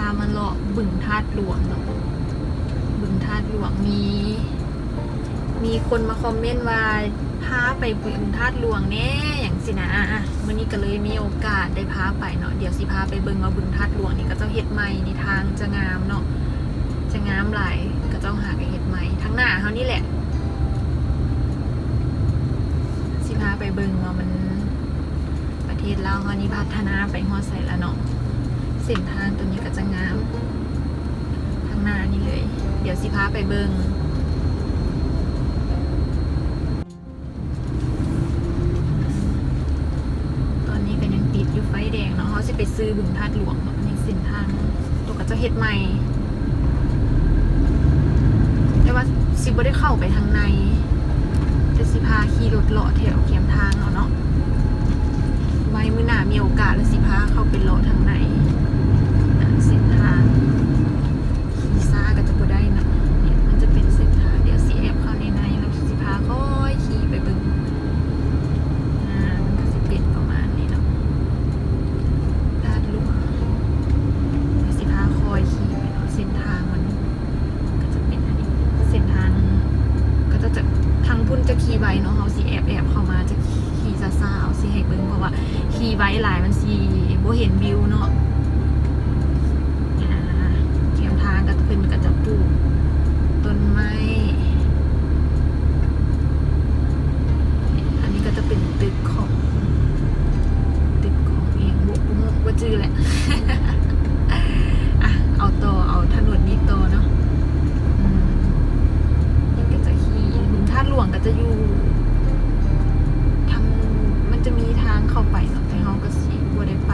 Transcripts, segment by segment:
ามาเลาะบึงธาตุหลวงเนาะบึงธาตุหลวงมีคนมาคอมเมนต์ว่าพาไปบึงธาตุหลวงแน่อย่างสินะวันนี้ก็เลยมีโอกาสได้พาไปเนาะเดี๋ยวสิพาไปเบิ่งว่าบึงธาตุหลวงนี่ก็เจ้าเฮ็ดใหม่ในทางจะงามเนาะจะงามหลายก็เจ้าหากับเฮ็ดใหม่ทั้งหน้าเขานี่แหละสิพาไปเบิ่งว่ามันประเทศลาวเขานี่พัฒนาไปฮอดไสแล้วเนาะเส้นทางตัวนี้ก็จะงามทั้งหน้านี่เลยเดี๋ยวสิพาไปเบิ่งอยู่ไฟแดงเนาะเขาสิไปซื้อบึงธาตุหลวงเนาะในเส้นทางตัวก็จะเฮ็ดใหม่แต่ว่าสิบ่ได้เข้าไปทางในแต่สิพาขี่รถเลาะแถวเขียมทางเนาะไว้มื้อหน้ามีโอกาสแล้วสิพาเข้าไปเลาะทางในเส้นทางขี่ซ่าก็จะบ่ได้เนาะเนี่ยมันจะเป็นเส้นทางเดี๋ยวสิแอบเข้าในแล้วสิพาค่อยขี่ไปเบิ่งมันก็สิเป็นประมาณนี้เนาะคอยขี่ไปเนาะเส้นทางมันก็จะเป็นอันนี้เส้นทางก็จะทางพุ่นจะขี่ไว้เนาะเขาสิแอบเข้ามาจะขี่ซาๆเอาสิให้เบิ่งเพราะว่าขี่ไว้หลายมันสิบ่เห็นวิวเนาะเขียมทางก็ขึ้นก็จะปลูกต้นไม้อันนี้ก็จะเป็นตึกของเองบ่จื้อแหละเอาถนนนี้ต่อเนาะนี่ก็จะขี่บึงธาตุหลวงก็จะอยู่ทางมันจะมีทางเข้าไปเนาะแต่เราก็สิบ่ได้ไป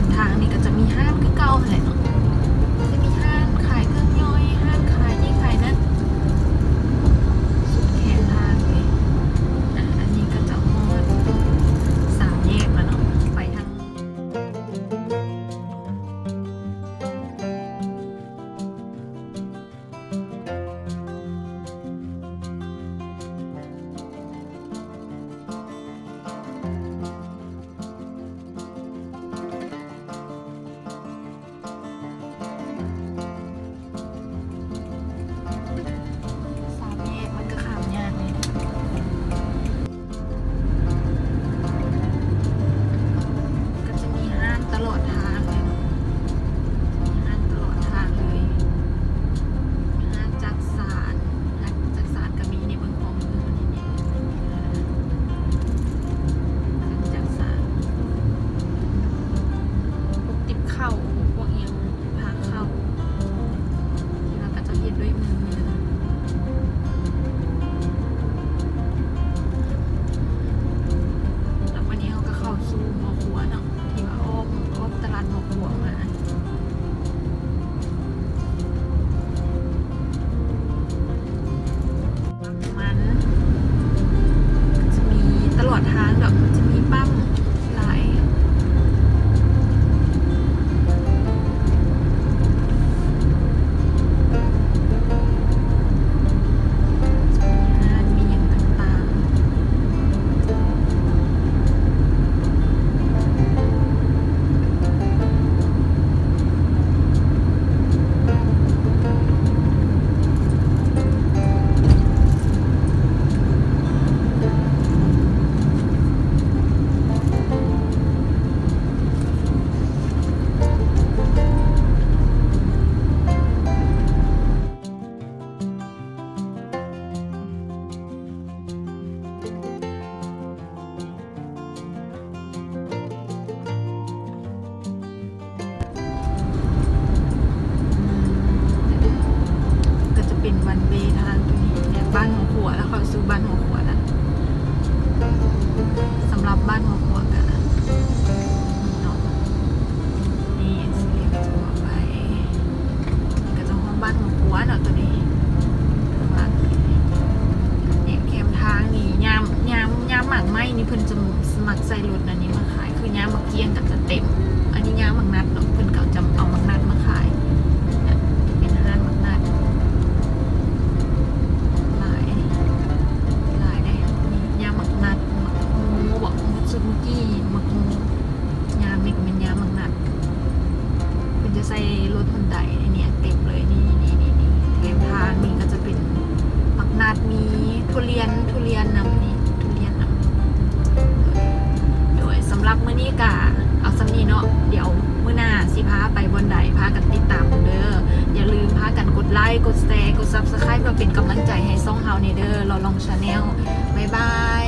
มทางนี่ก็จะมีห้างคือเก่าอะไรเนาะจะมีห้างขายเครื่องย่อยห้างขายนี่ขายนั่นสุดแขนทางเลยอันนี้ก็จะฮอดสามแยกแล้วเนาะไปทาง สามแยกมันก็ขามยากเลยก็จะมีห้างตลอดทางเลยเนาะมีห้างตลอดทางเลยห้างจักสานห้างจักสานก็มีในเมืองของเมืองนี่ห้างจักสานพวกติ๊บเข้าพวกเอียงพาเข้าที่เราก็จะเห็นด้วยมือแล้ววันนี้เราก็เข้าสู่หมอขัวเนาะที่ว่าอ้อมตลาดหมอขัวมามันจะมีตลอดทางดอกจะมีปั๊มหลายจะมีห้างมีอย่างต่างๆก็จะเป็นวันเวทางตรงนี้เนี่ยบ้านหัวขัวแล้วเข้าสู่บ้านหัวขัวแล้วสำหรับบ้านหัวขัวกันเนาะนี่สิเรียกจะบอกไปก็จะห้องบ้านหัวขัวเนาะตัวนี้บ้านเนี่ยแคมทางนี่ยามหมากไหมนี่เพิ่นจะสมัครใส่รถอันนี้มาขายคือยามมะเกียงก็จะเต็มอันนี้ยามหมากนัดเนาะเพิ่นก็จะเอาหมากนัดมาขายเนี่ยเป็นห้างหมากนัดหลายได้นี่ยามหมากนัดหมากงูบอกสุดเมื่อกี้หมากงูยามนี่ก็เป็นยามหมากนัดเพิ่นจะใส่รถฮอนไดเนี่ยเต็มเลยนี่แถมทางนี่ก็จะเป็นหมากนัดมีทุเรียนนำนี่ทุเรียนนำโดยสำหรับมื้อนี้ก็เอาสำนี้เนาะเดี๋ยวมื้อหน้าสิพาไปบนใดพากันติดตามเด้ออย่าลืมพากันกดไลค์กดแชร์กด Subscribe เพื่อเป็นกำลังใจให้ซ่องเฮานี่เด้อเราลองชาแนลบ๊ายบาย